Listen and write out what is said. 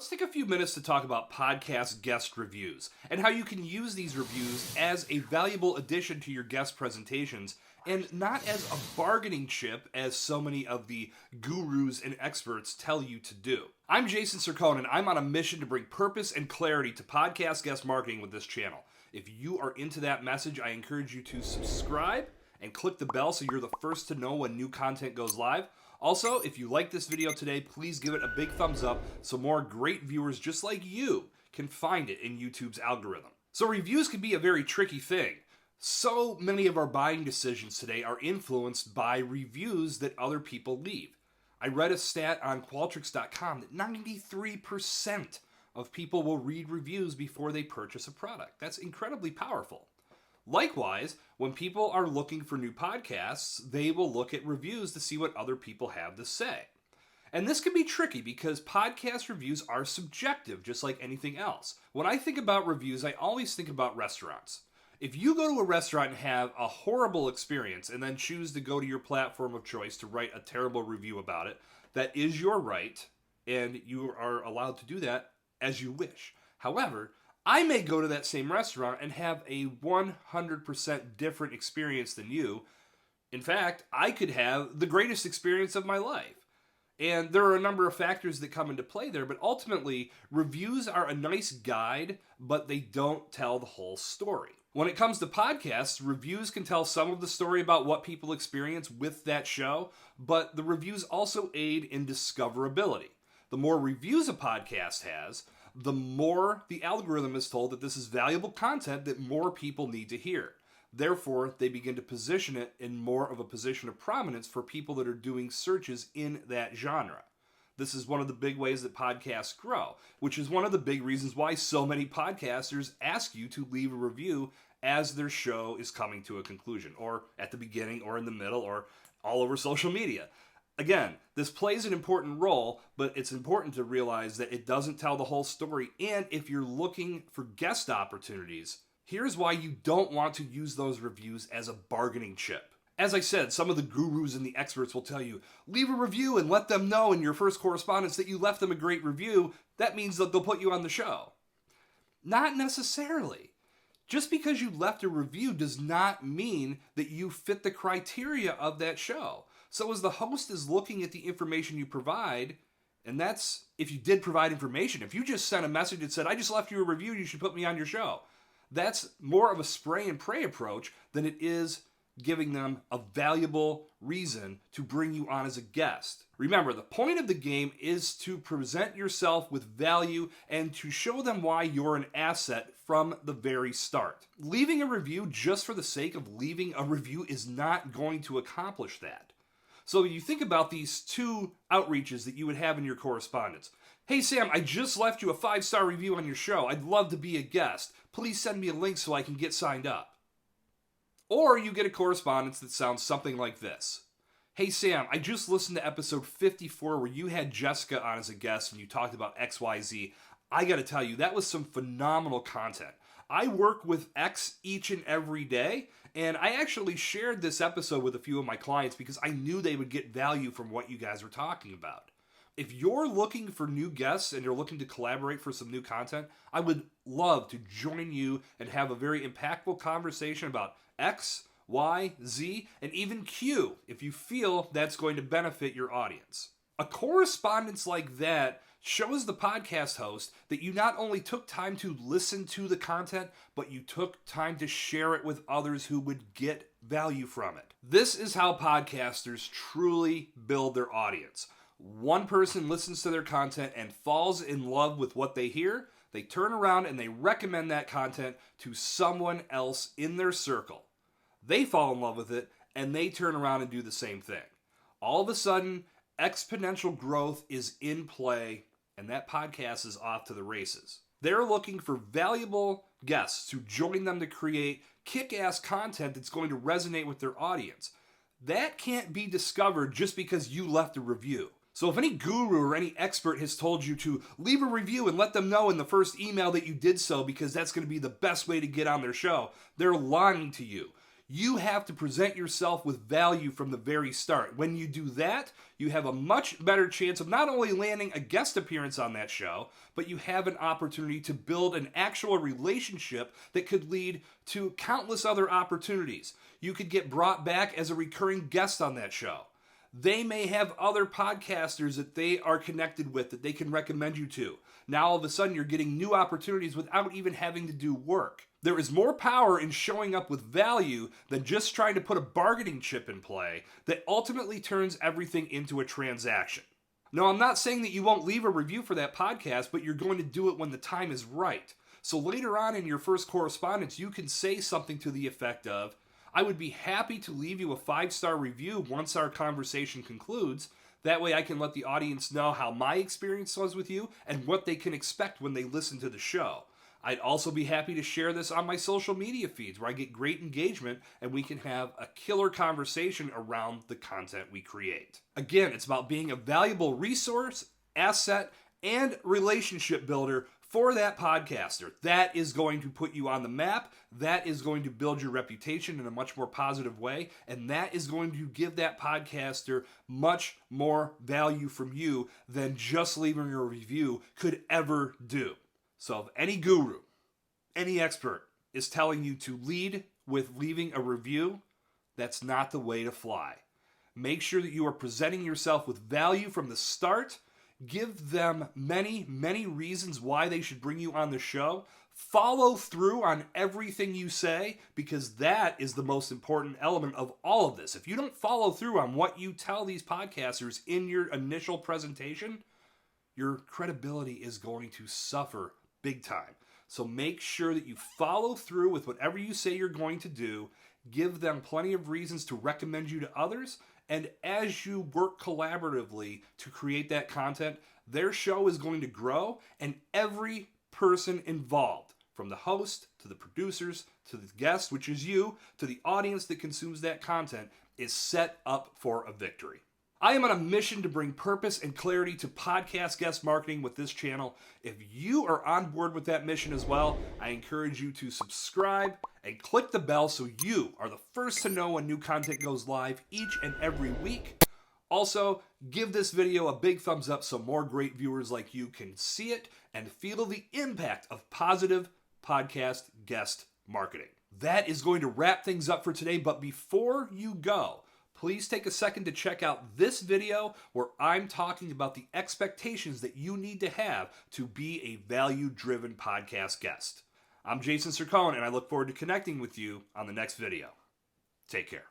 let's take a few minutes to talk about podcast guest reviews and how you can use these reviews as a valuable addition to your guest presentations and not as a bargaining chip as so many of the gurus and experts tell you to do. I'm Jason Sircone, and I'm on a mission to bring purpose and clarity to podcast guest marketing with this channel. If you are into that message, I encourage you to subscribe and click the bell so you're the first to know when new content goes live. Also, if you like this video today, please give it a big thumbs up so more great viewers just like you can find it in YouTube's algorithm. So reviews can be a very tricky thing. So many of our buying decisions today are influenced by reviews that other people leave. I read a stat on Qualtrics.com that 93% of people will read reviews before they purchase a product. That's incredibly powerful. Likewise, when people are looking for new podcasts, they will look at reviews to see what other people have to say. And this can be tricky because podcast reviews are subjective, just like anything else. When I think about reviews, I always think about restaurants. If you go to a restaurant and have a horrible experience and then choose to go to your platform of choice to write a terrible review about it, that is your right, and you are allowed to do that as you wish. However, I may go to that same restaurant and have a 100% different experience than you. In fact, I could have the greatest experience of my life. And there are a number of factors that come into play there, but ultimately, reviews are a nice guide, but they don't tell the whole story. When it comes to podcasts, reviews can tell some of the story about what people experience with that show, but the reviews also aid in discoverability. The more reviews a podcast has, the more the algorithm is told that this is valuable content that more people need to hear. Therefore, they begin to position it in more of a position of prominence for people that are doing searches in that genre. This is one of the big ways that podcasts grow, which is one of the big reasons why so many podcasters ask you to leave a review as their show is coming to a conclusion, or at the beginning, or in the middle, or all over social media. Again, this plays an important role, but it's important to realize that it doesn't tell the whole story. And if you're looking for guest opportunities, here's why you don't want to use those reviews as a bargaining chip. As I said, some of the gurus and the experts will tell you, leave a review and let them know in your first correspondence that you left them a great review. That means that they'll put you on the show. Not necessarily. Just because you left a review does not mean that you fit the criteria of that show. So as the host is looking at the information you provide, and that's if you did provide information. If you just sent a message that said, I just left you a review, you should put me on your show. That's more of a spray and pray approach than it is giving them a valuable reason to bring you on as a guest. Remember, the point of the game is to present yourself with value and to show them why you're an asset from the very start. Leaving a review just for the sake of leaving a review is not going to accomplish that. So you think about these two outreaches that you would have in your correspondence. Hey Sam, I just left you a 5-star review on your show. I'd love to be a guest. Please send me a link so I can get signed up. Or you get a correspondence that sounds something like this. Hey Sam, I just listened to episode 54 where you had Jessica on as a guest and you talked about XYZ. I gotta tell you, that was some phenomenal content. I work with X each and every day, and I actually shared this episode with a few of my clients because I knew they would get value from what you guys were talking about. If you're looking for new guests and you're looking to collaborate for some new content, I would love to join you and have a very impactful conversation about X, Y, Z, and even Q if you feel that's going to benefit your audience. A correspondence like that shows the podcast host that you not only took time to listen to the content, but you took time to share it with others who would get value from it. This is how podcasters truly build their audience. One person listens to their content and falls in love with what they hear. They turn around and they recommend that content to someone else in their circle. They fall in love with it and they turn around and do the same thing. All of a sudden, exponential growth is in play, and that podcast is off to the races. They're looking for valuable guests to join them to create kick-ass content that's going to resonate with their audience. That can't be discovered just because you left a review. So if any guru or any expert has told you to leave a review and let them know in the first email that you did so because that's going to be the best way to get on their show, they're lying to you. You have to present yourself with value from the very start. When you do that, you have a much better chance of not only landing a guest appearance on that show, but you have an opportunity to build an actual relationship that could lead to countless other opportunities. You could get brought back as a recurring guest on that show. They may have other podcasters that they are connected with that they can recommend you to. Now all of a sudden you're getting new opportunities without even having to do work. There is more power in showing up with value than just trying to put a bargaining chip in play that ultimately turns everything into a transaction. Now, I'm not saying that you won't leave a review for that podcast, but you're going to do it when the time is right. So later on in your first correspondence, you can say something to the effect of, I would be happy to leave you a 5-star review once our conversation concludes. That way I can let the audience know how my experience was with you and what they can expect when they listen to the show. I'd also be happy to share this on my social media feeds where I get great engagement and we can have a killer conversation around the content we create. Again, it's about being a valuable resource, asset, and relationship builder for that podcaster. That is going to put you on the map. That is going to build your reputation in a much more positive way. And that is going to give that podcaster much more value from you than just leaving a review could ever do. So if any guru, any expert is telling you to lead with leaving a review, that's not the way to fly. Make sure that you are presenting yourself with value from the start. Give them many, many reasons why they should bring you on the show. Follow through on everything you say, because that is the most important element of all of this. If you don't follow through on what you tell these podcasters in your initial presentation, your credibility is going to suffer big time. So make sure that you follow through with whatever you say you're going to do. Give them plenty of reasons to recommend you to others. And as you work collaboratively to create that content, their show is going to grow, and every person involved, from the host to the producers to the guest, which is you, to the audience that consumes that content, is set up for a victory. I am on a mission to bring purpose and clarity to podcast guest marketing with this channel. If you are on board with that mission as well, I encourage you to subscribe and click the bell so you are the first to know when new content goes live each and every week. Also, give this video a big thumbs up so more great viewers like you can see it and feel the impact of positive podcast guest marketing. That is going to wrap things up for today, but before you go, please take a second to check out this video where I'm talking about the expectations that you need to have to be a value-driven podcast guest. I'm Jason Sircone, and I look forward to connecting with you on the next video. Take care.